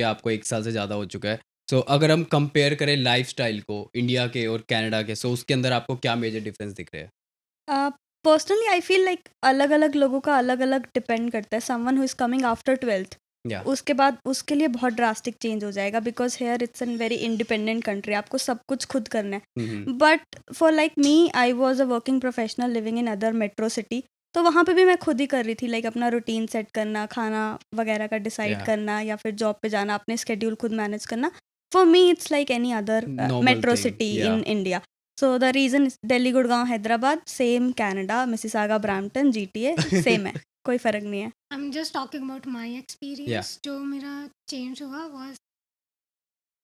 आपको 1 साल से ज़्यादा हो चुका है। सो अगर हम कंपेयर करें लाइफ़स्टाइल को इंडिया के और कनाडा के, सो उसके अंदर आपको क्या मेजर डिफरेंस दिख रहे हैं? पर्सनली आई फील लाइक अलग-अलग लोगों का अलग-अलग डिपेंड करता है। Someone who is coming after 12th या उसके बाद उसके लिए बहुत ड्रास्टिक चेंज हो जाएगा because here it's an very independent country, आपको सब कुछ खुद करना हुँ, है। हुँ। But for like me I was a working professional living in other metro city, तो वहाँ पे भी मैं खुद ही कर रही थी, लाइक अपना रूटीन सेट करना, खाना वगैरह का डिसाइड या करना या फिर जॉब पे जाना, अपने शेड्यूल खुद मैनेज करना। For me it's like any other normal metro thing city या in India. So the reason is Delhi, Gurgaon, Hyderabad, same Canada, Mississauga, Brampton, GTA, same है, कोई फ़र्क नहीं है। I'm just talking about my या experience. जो मेरा change हुआ was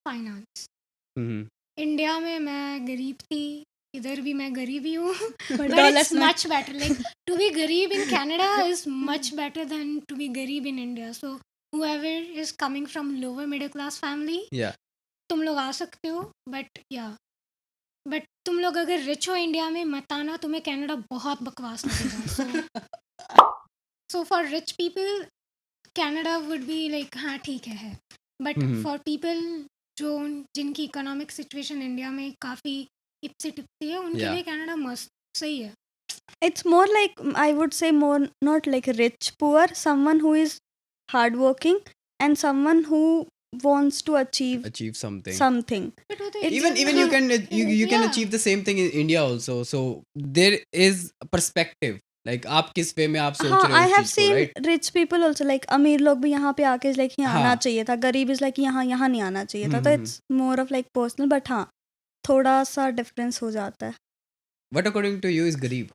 finance. Hmm, hmm. India में मैं गरीब थी, इधर भी मैं गरीब ही हूँ But but dollars it's में much better. Like to be गरीब in Canada is much better than to be गरीब in India. So whoever is coming from lower middle class family, या तुम लोग आ सकते हो, but yeah. बट तुम लोग अगर रिच हो इंडिया में मत आना, तुम्हें कनाडा बहुत बकवास लगेगा। So for rich people Canada would be like हाँ ठीक है, but hmm, hmm. For people जो जिनकी इकोनॉमिक सिचुएशन इंडिया में काफ़ी इप्सी टिप्सी है, उनके या लिए कनाडा मस्त सही है। it's more like I would say more not like rich poor, someone who is hardworking and someone who wants to achieve achieve something. something. But वो तो It's Even you can you can Yeah. achieve the same thing in India also. So there is a perspective. Like आप किस वे में आप सोच हाँ, रहे हो I उस have चीज़ को, seen right? rich people also like अमीर लोग भी यहाँ पे आके like यहाँ आना हाँ। चाहिए था, गरीब is like यहाँ यहाँ नहीं आना चाहिए हुँ, था, हुँ, तो हुँ। it's more of like personal, but हाँ थोड़ा सा डिफरेंस हो जाता है। What according to you is गरीब?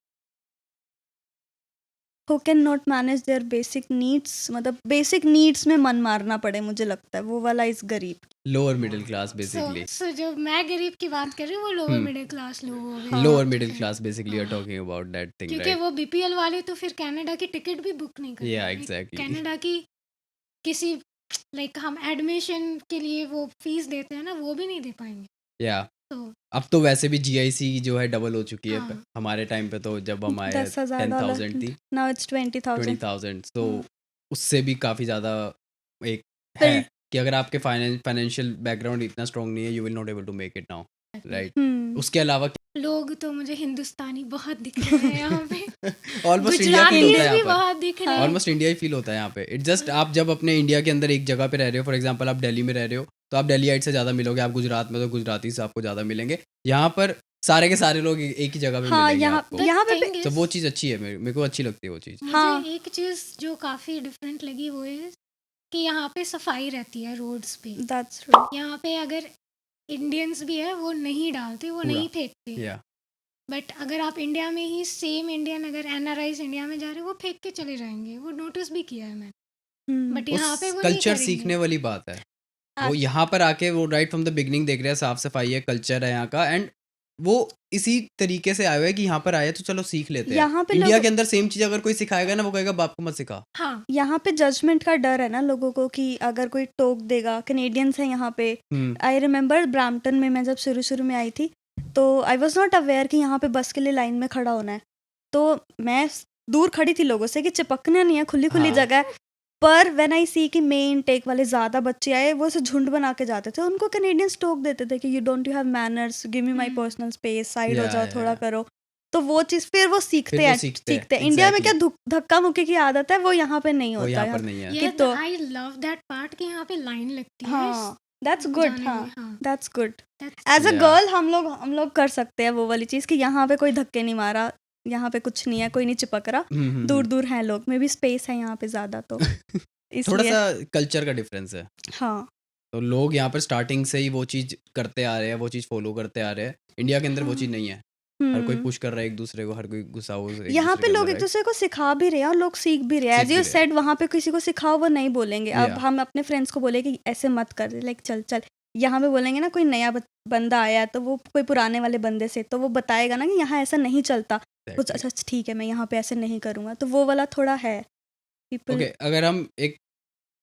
Who can not manage there basic needs, मतलब बेसिक नीड्स में मन मारना पड़े, मुझे लगता है वो वाला इज गरीब। Lower middle class so basically. So जो मैं गरीब की बात कर रही हूँ वो लोअर हुँ। मिडिल क्लास लोग हो गए। हाँ। लोअर मिडिल क्लास ठीक बेसिकली यू आर हाँ। टॉकिंग अबाउट दैट थिंग, क्योंकि राइट? वो बीपीएल वाले तो फिर कनाडा की टिकट भी बुक नहीं कर या पाएंगे। एग्ज़ैक्टली। कनाडा की किसी लाइक हम एडमिशन के लिए वो फीस देते हैं ना, वो भी नहीं दे पाएंगे। या तो अब तो वैसे भी जीआईसी जो है डबल हो चुकी है। हाँ हमारे टाइम पे तो जब हम आए $10,000 10,000 थी, नाउ इट्स 20,000। 20,000, तो उससे भी काफ़ी ज़्यादा एक है फिर कि अगर आपके फाइनेंशियल बैकग्राउंड इतना स्ट्रांग नहीं है, you will not able to make it now, right? उसके अलावा लोग तो मुझे हिंदुस्तानी बहुत दिख रहे हैं यहाँ पे ऑलमोस्ट इंडिया फील गुजराती होता है भी यहाँ पर। बहुत दिख रहे हैं। ऑलमोस्ट इंडिया ही फील होता है यहाँ पे। इट जस्ट आप जब अपने इंडिया के अंदर एक जगह पे रह रहे हो, फॉर एग्जांपल आप दिल्ली में रह रहे हो, तो आप दिल्लीइट से ज़्यादा मिलोगे। आप गुजरात में तो गुजराती से आपको ज़्यादा मिलेंगे। यहाँ पर सारे के सारे लोग एक ही जगह पे हाँ, मिलेंगे यहाँ आपको। यहाँ पे Thing तो is, वो चीज़ अच्छी है, मेरे को अच्छी लगती है वो चीज़। हाँ। मुझे एक चीज़ जो काफ़ी डिफरेंट लगी वो है कि यहाँ पे सफाई रहती है रोड्स पे। That's true. यहाँ पे अगर इंडियंस भी है वो नहीं डालते, वो नहीं फेंकते। या बट अगर आप इंडिया में ही सेम इंडियन अगर एनआरआईज इंडिया में जा रहे हैं, वो फेंक के चले जाएंगे। वो नोटिस भी किया है मैंने। बट यहाँ पे उस वो नहीं कल्चर करेंगे। सीखने वाली बात है। वो यहाँ पर आके वो राइट फ्रॉम द बिगिनिंग देख रहे हैं साफ सफाई है, कल्चर है यहाँ का, एंड वो इसी तरीके से आए हुए हैं कि यहाँ पर आए तो चलो सीख लेते हैं। यहाँ पे इंडिया लोग के अंदर सेम चीज अगर कोई सिखाएगा ना, वो कहेगा बाप को मत सिखा। हाँ यहाँ पे जजमेंट का डर है ना लोगों को कि अगर कोई टोक देगा। कैनेडियंस हैं यहाँ पे। आई रिमेम्बर ब्रैम्पटन में मैं जब शुरू शुरू में आई थी, तो आई वॉज नॉट अवेयर कि यहाँ पे बस के लिए लाइन में खड़ा होना है। तो मैं दूर खड़ी थी लोगों से कि चिपकना नहीं है, खुली खुली हाँ। जगह है। पर व्हेन आई सी कि मेन टेक वाले ज़्यादा बच्चे आए, वो से झुंड बना के जाते थे। उनको कैनेडियंस टोक देते थे कि you don't you have manners, give me my personal space, side हो या, जाओ, या, थोड़ा या। करो। तो वो चीज़ फिर वो सीखते वो हैं सीखते हैं, सीखते हैं। इंडिया में क्या exactly। धक्का मुक्की की आदत है, वो यहाँ पे नहीं वो होता यहाँ है। पर नहीं है। कि तो आई लव दैट पार्ट कि यहाँ पे लाइन लगती है। हाँ, दैट्स गुड। जाने हाँ, में, हाँ। That's good. That's- as a Yeah. Girl हम लोग कर सकते हैं वो वाली चीज़ कि यहाँ पे कोई धक्के नहीं मारा, यहाँ पे कुछ नहीं है, कोई नहीं चिपक रहा, दूर दूर हैं लोग, मे भी स्पेस है यहाँ पे ज़्यादा, तो थोड़ा इसलिए सा कल्चर का डिफरेंस है। हाँ। तो लोग यहाँ पर स्टार्टिंग से ही वो चीज़ करते आ रहे हैं, वो चीज़ फॉलो करते आ रहे हैं। इंडिया के अंदर वो चीज़ नहीं है। हर कोई पुश कर रहा है एक दूसरे को, हर कोई गुस्सा हो एक यहाँ दूसरे पे के लोग अंदर, एक right? दूसरे को सिखा भी रहे हैं और लोग सीख भी रहे हैं। सीख एज भी यू रहे हैं। सेड, वहाँ पे किसी को सिखाओ वो नहीं बोलेंगे। अब Yeah. हम अपने फ्रेंड्स को बोले कि ऐसे मत कर, लाइक चल चल। यहाँ पे बोलेंगे ना, कोई नया बंदा आया है तो वो कोई पुराने वाले बंदे से, तो वो बताएगा ना कि यहाँ ऐसा नहीं चलता कुछ। Exactly. अच्छा ठीक है, मैं यहाँ पे ऐसे नहीं करूँगा, तो वो वाला थोड़ा है पीपल। ओके, अगर हम एक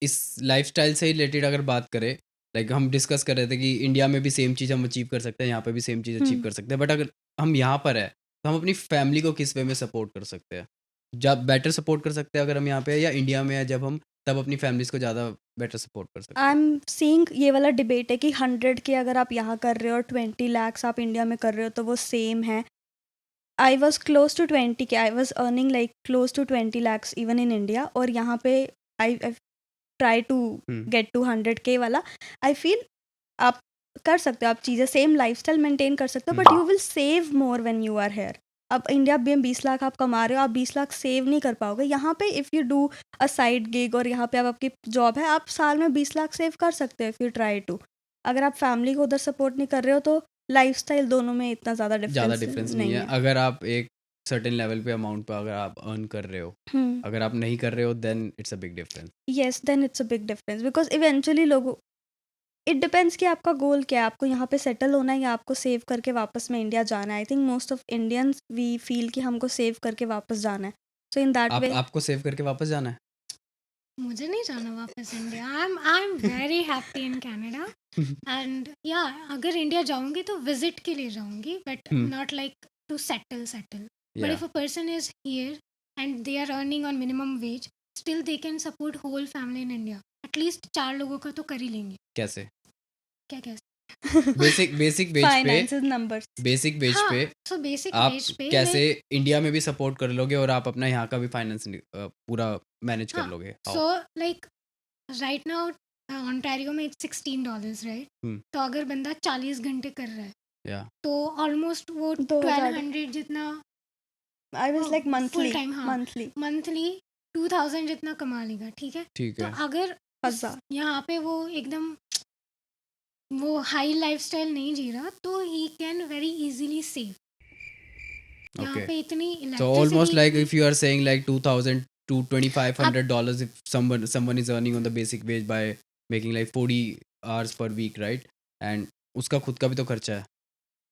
इस लाइफस्टाइल से रिलेटेड अगर बात करें, लाइक हम डिस्कस कर रहे थे कि इंडिया में भी सेम चीज़ हम अचीव कर सकते हैं, यहाँ पे भी सेम चीज़ अचीव कर सकते हैं, बट अगर हम यहाँ पर है तो हम अपनी फैमिली को किस वे में सपोर्ट कर सकते हैं? जब बेटर सपोर्ट कर सकते हैं अगर हम यहाँ पे है, या इंडिया में है जब हम तब अपनी फैमिलीज को ज़्यादा बेटर सपोर्ट कर सकते आई हो। एम सीइंग ये वाला डिबेट है कि 100 के अगर आप यहाँ कर रहे हो और 20 lakhs आप इंडिया में कर रहे हो तो वो सेम है. I was close to 20 K, I was earning like close to 20 lakhs even in India, और यहाँ पे I try to get to 100 K वाला. आई फील आप कर सकते हो, आप चीज़ें सेम लाइफस्टाइल मेंटेन कर सकते हो, but you will save more when you are here. अब इंडिया में 20 लाख आप कमा रहे हो, आप 20 लाख सेव नहीं कर पाओगे. यहाँ पे if you do a side gig और यहाँ पे अब आपकी जॉब है, आप साल में 20 लाख सेव कर सकते हो इफ़ यू ट्राई टू. अगर आप फैमिली को उधर सपोर्ट नहीं कर रहे हो तो लाइफस्टाइल दोनों में इतना ज़्यादा डिफरेंस नहीं है। अगर आप एक सर्टेन लेवल पे अमाउंट पे अगर आप अर्न कर रहे हो, अगर आप नहीं कर रहे हो then it's a big difference. Yes, then it's a big difference because eventually लोगों, इट डिपेंड्स कि आपका गोल क्या है. आपको यहाँ पे सेटल होना है या आपको सेव करके वापस में इंडिया जाना है. I think most of Indians we feel कि हमको सेव करके वापस जाना है. सो इन दैट वे आपको सेव करके वापस जाना है. मुझे नहीं जाना वापस India. I am very happy in Canada. And या अगर इंडिया जाऊंगी तो विजिट के लिए जाऊंगी, but not like to settle. But if a person is here and they are earning on minimum wage, still they can support whole family in India. At least 4 लोगों का तो कर ही लेंगे. कैसे? क्या कैसे? बेसिक वेज पे, फाइनेंसेस नंबर्स, बेसिक वेज पे सो बेसिक आप वेज पे कैसे इंडिया में भी सपोर्ट कर लोगे और आप अपना यहाँ का भी फाइनेंस पूरा मैनेज कर लोगे? So like right now Ontario में इट्स $16, राइट? तो अगर बंदा 40 घंटे कर रहा है तो ऑलमोस्ट वो 1200 जितना, I was like full time, हाँ. मंथली 2000 जितना कमा लेगा. ठीक है. तो अगर 1000 यहाँ पे वो एकदम वो हाई लाइफस्टाइल नहीं जी रहा तो he can very easily save. यहाँ पे इतनी so almost like if you are saying like $2000 to $2500 if someone is earning on the basic wage by making like 40 hours per week, right? and उसका खुद का भी तो खर्चा है.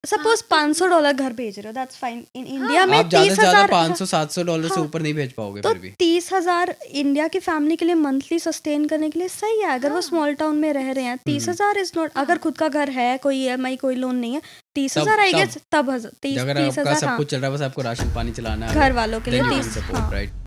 सपोज $500 घर भेज रहे हो, दैट्स फाइन. इन इंडिया में आप ज़्यादा से ज़्यादा $30,000 $500-700 से ऊपर नहीं भेज पाओगे. तो फिर भी 30,000 इंडिया की फैमिली के लिए मंथली सस्टेन करने के लिए सही है. अगर वो स्मॉल टाउन में रह रहे हैं 30,000 इज नॉट. अगर खुद का घर है, कोई EMI कोई लोन नहीं है, 30,000 आई गेस तब 30,000 अगर आपका सब कुछ चल रहा है, बस आपको राशन पानी चलाना है घर वालों के लिए then you can 30. support, right?